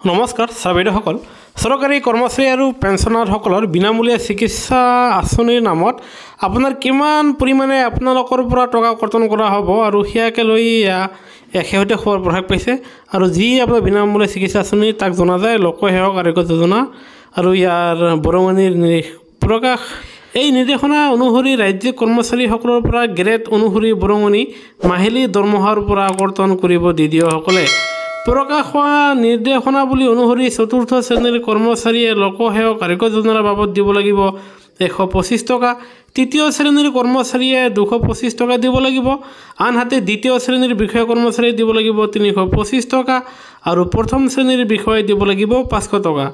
নমস্কাৰ ছাৰ চৰকাৰী কৰ্মচাৰী আৰু পেঞ্চনাৰসকলৰ বিনামূলীয়া চিকিৎসা আঁচনিৰ নামত আপোনাৰ কিমান পৰিমাণে আপোনালোকৰ পৰা টকা কৰ্তন কৰা হ'ব আৰু সেয়াকে লৈ শেহতীয়া খবৰ প্ৰকাশ পাইছে আৰু যি আপোনাৰ বিনামূলীয়া চিকিৎসা আঁচনি তাক জনা যায় লোকসেৱক আৰোগ্য যোজনা আৰু ইয়াৰ বৰঙণিৰ প্ৰকাশ এই নিৰ্দেশনা অনুসৰি ৰাজ্যিক কৰ্মচাৰীসকলৰ পৰা গ্ৰেড অনুসৰি বৰঙণি মাহিলী দৰমহাৰ পৰা কৰ্তন কৰিব দিদিসকলে প্ৰকাশ হোৱা নিৰ্দেশনাৱলী অনুসৰি চতুৰ্থ শ্ৰেণীৰ কৰ্মচাৰীয়ে লোকসেৱক আৰোগ্য যোজনাৰ বাবদ দিব লাগিব 125 টকা তৃতীয় শ্ৰেণীৰ কৰ্মচাৰীয়ে 225 টকা দিব লাগিব আনহাতে দ্বিতীয় শ্ৰেণীৰ বিষয়া কৰ্মচাৰীয়ে দিব লাগিব 325 টকা আৰু প্ৰথম শ্ৰেণীৰ বিষয়াই দিব লাগিব 500 টকা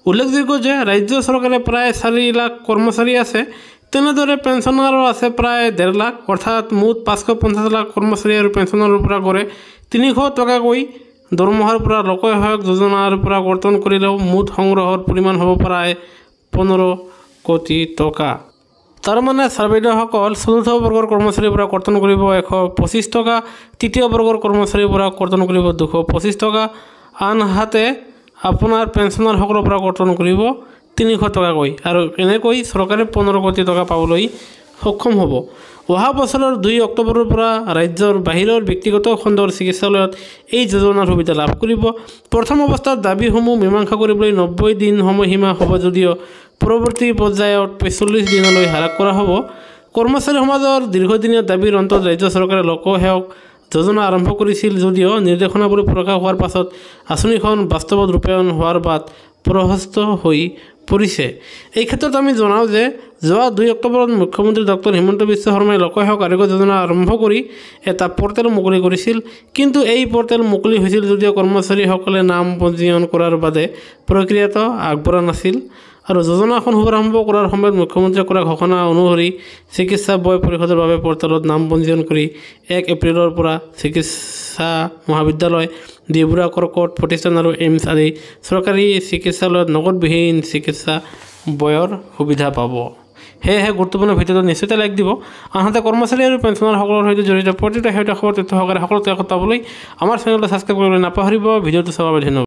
উল্লেখযোগ্য যে ৰাজ্য চৰকাৰে প্ৰায় 4 লাখ কৰ্মচাৰী আছে তেনেদৰে পেঞ্চনাৰো আছে প্ৰায় 1.5 লাখ অৰ্থাৎ মুঠ 550 লাখ কৰ্মচাৰী আৰু পেঞ্চনাৰৰ পৰা কৰে 300 টকাকৈ দৰমহাৰ পৰা লোকসেৱক যোজনাৰ পৰা কৰ্তন কৰিলেও মুঠ সংগ্ৰহৰ পৰিমাণ হ'ব প্ৰায় 15 কোটি টকা তাৰ মানে ছাৰবেইদেউসকল চতুৰ্থ বৰ্গৰ কৰ্মচাৰীৰ পৰা কৰ্তন কৰিব 125 টকা তৃতীয় বৰ্গৰ কৰ্মচাৰীৰ পৰা কৰ্তন কৰিব 225 টকা আনহাতে আপোনাৰ পেঞ্চনাৰসকলৰ পৰা কৰ্তন কৰিব 300 টকাকৈ আৰু এনেকৈ চৰকাৰে 15 কোটি টকা পাবলৈ সক্ষম হ'ব অহা বছৰৰ 2 অক্টোবৰৰ পৰা ৰাজ্যৰ বাহিৰৰ ব্যক্তিগত খণ্ডৰ চিকিৎসালয়ত এই যোজনাৰ সুবিধা লাভ কৰিব প্ৰথম অৱস্থাত দাবীসমূহ মীমাংসা কৰিবলৈ 90 দিন সময়সীমা হ'ব যদিও পৰৱৰ্তী পৰ্যায়ত 45 দিনলৈ হ্ৰাস কৰা হ'ব কৰ্মচাৰী সমাজৰ দীৰ্ঘদিনীয়া দাবীৰ অন্তত ৰাজ্য চৰকাৰে লোকসেৱক যোজনা আৰম্ভ কৰিছিল যদিও নিৰ্দেশনাৱলী প্ৰকাশ হোৱাৰ পাছত আঁচনিখন বাস্তৱত ৰূপায়ণ হোৱাৰ বাট প্ৰশস্ত হৈ পৰিছে এই ক্ষেত্ৰত আমি জনাওঁ যে যোৱা 2 অক্টোবৰত মুখ্যমন্ত্ৰী ডক্টৰ হিমন্ত বিশ্ব শৰ্মাই লোকসেৱক আৰোগ্য যোজনা আৰম্ভ কৰি এটা পৰ্টেল মুকলি কৰিছিল কিন্তু এই পৰ্টেল মুকলি হৈছিল যদিও কৰ্মচাৰীসকলে নাম পঞ্জীয়ন কৰাৰ বাদে প্ৰক্ৰিয়াটো আগবঢ়া নাছিল আৰু যোজনাখন শুভাৰম্ভ কৰাৰ সময়ত মুখ্যমন্ত্ৰীয়ে কৰা ঘোষণা অনুসৰি চিকিৎসা ব্যয় পৰিশোধৰ বাবে পৰ্টেলত নাম পঞ্জীয়ন কৰি 1 এপ্ৰিলৰ পৰা চিকিৎসা মহাবিদ্যালয় ডিব্ৰুগড় কৰ্কট প্ৰতিষ্ঠান আৰু এইমছ আদি চৰকাৰী চিকিৎসালয়ত নগদবিহীন চিকিৎসা ব্যয়ৰ সুবিধা পাব সেয়েহে গুৰুত্বপূৰ্ণ ভিডিঅ'টো নিশ্চয়কৈ লাইক দিব আনহাতে কৰ্মচাৰী আৰু পেঞ্চনাৰসকলৰ সৈতে জড়িত প্ৰতিটো শেহতীয়া খবৰ তথ্য সহকাৰে সকলো তথ্য পাবলৈ আমাৰ চেনেলটো ছাবস্ক্ৰাইব কৰিবলৈ নাপাহৰিব ভিডিঅ'টো চাবলৈ ধন্যবাদ